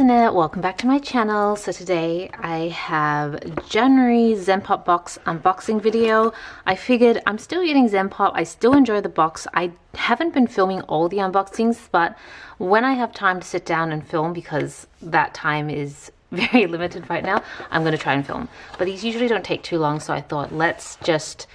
internet, welcome back to my channel. So today I have January Zenpop box unboxing video. I figured I'm still getting Zenpop, I still enjoy the box. I haven't been filming all the unboxings, but when I have time to sit down and film, because that time is very limited right now, I'm going to try and film. But these usually don't take too long, so I thought let's just,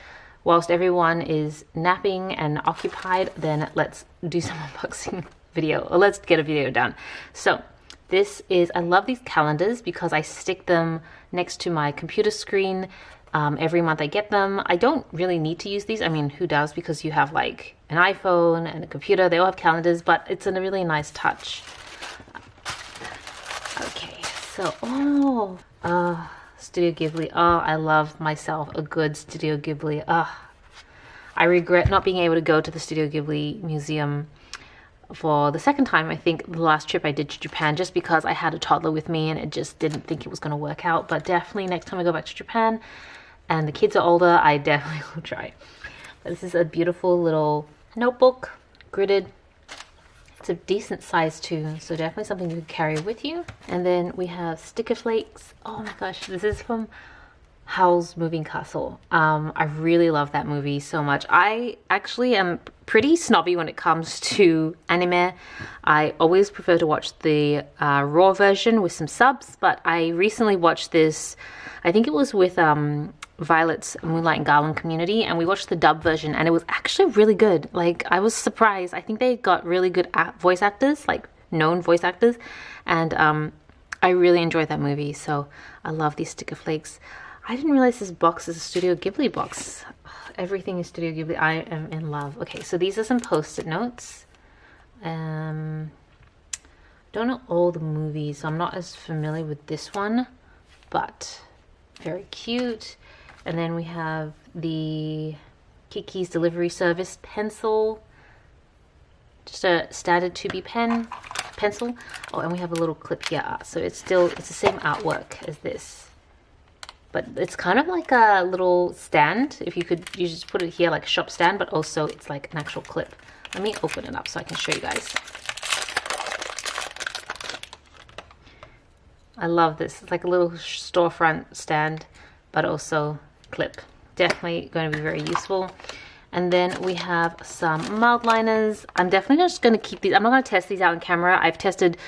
whilst everyone is napping and occupied, then let's do some unboxing video, or let's get a video done. So this is, I love these calendars because I stick them next to my computer screen. Every month I get them. I don't really need to use these. I mean, who does? Because you have like an iPhone and a computer, they all have calendars, but it's a really nice touch. Okay, so, Studio Ghibli. Oh, I love myself a good Studio Ghibli. I regret not being able to go to the Studio Ghibli museum for the second time. I think the last trip I did to Japan, just because I had a toddler with me and it just didn't think it was going to work out. But definitely next time I go back to Japan and the kids are older, I definitely will try. But this is a beautiful little notebook, gridded. It's a decent size too, so definitely something you can carry with you. And then we have sticker flakes. Oh my gosh, this is from Howl's Moving Castle. I really love that movie so much. I actually am pretty snobby when it comes to anime. I always prefer to watch the raw version with some subs, but I recently watched this, I think it was with Violet's Moonlight and Garland community, and we watched the dub version and it was actually really good. Like, I was surprised. I think they got really good voice actors, like known voice actors, and I really enjoyed that movie, so I love these sticker flakes. I didn't realize this box is a Studio Ghibli box. Everything is Studio Ghibli. I am in love. Okay, so these are some post-it notes. Don't know all the movies, so I'm not as familiar with this one, but very cute. And then we have the Kiki's Delivery Service pencil. Just a standard 2B pencil. Oh, and we have a little clip here. So it's the same artwork as this. But it's kind of like a little stand. If you just put it here like a shop stand, but also it's like an actual clip. Let me open it up so I can show you guys. I love this. It's like a little storefront stand, but also clip. Definitely going to be very useful. And then we have some mild liners. I'm definitely just going to keep these. I'm not going to test these out on camera. I've tested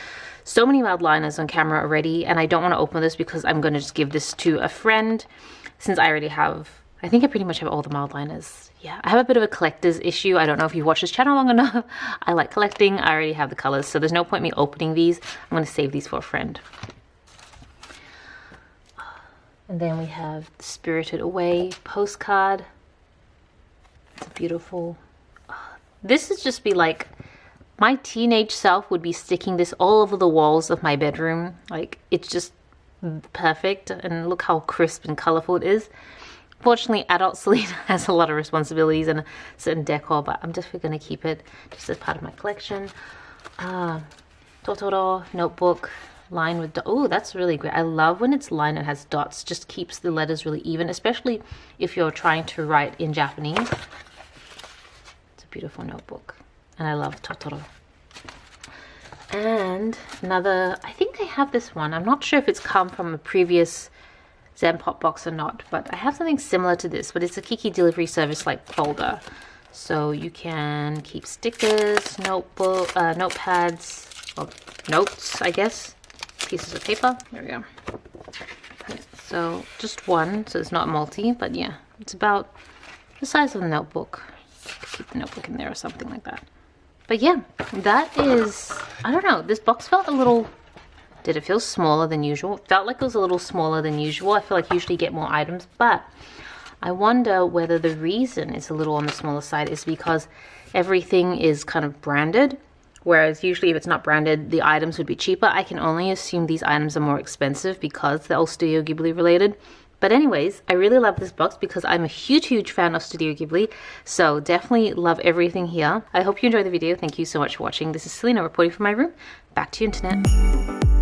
so many mild liners on camera already, and I don't want to open this because I'm going to just give this to a friend, since I already have, I think I pretty much have all the mild liners. Yeah, I have a bit of a collector's issue. I don't know if you've watched this channel long enough. I like collecting. I already have the colors, so there's no point me opening these. I'm going to save these for a friend. And then we have the Spirited Away postcard. It's beautiful. This would just be like, my teenage self would be sticking this all over the walls of my bedroom. Like, it's just perfect, and look how crisp and colorful it is. Fortunately, adult Celina has a lot of responsibilities and a certain decor, but I'm just going to keep it just as part of my collection. Totoro notebook lined with oh, that's really great. I love when it's lined and has dots. Just keeps the letters really even, especially if you're trying to write in Japanese. It's a beautiful notebook. And I love Totoro. And another, I think I have this one. I'm not sure if it's come from a previous Zenpop box or not, but I have something similar to this, but it's a Kiki Delivery Service like folder. So you can keep stickers, notepads, or notes, I guess, pieces of paper. There we go. Yeah, so just one, so it's not multi, but yeah, it's about the size of the notebook. Keep the notebook in there or something like that. But yeah, that is, I don't know, this box felt a little, did it feel smaller than usual? It felt like it was a little smaller than usual. I feel like I usually get more items, but I wonder whether the reason it's a little on the smaller side is because everything is kind of branded, whereas usually if it's not branded, the items would be cheaper. I can only assume theyese items are more expensive because they're all Studio Ghibli related. But anyways, I really love this box because I'm a huge fan of Studio Ghibli, so definitely love everything here. I hope you enjoyed the video. Thank you so much for watching. This is Celina reporting from my room. Back to you, internet.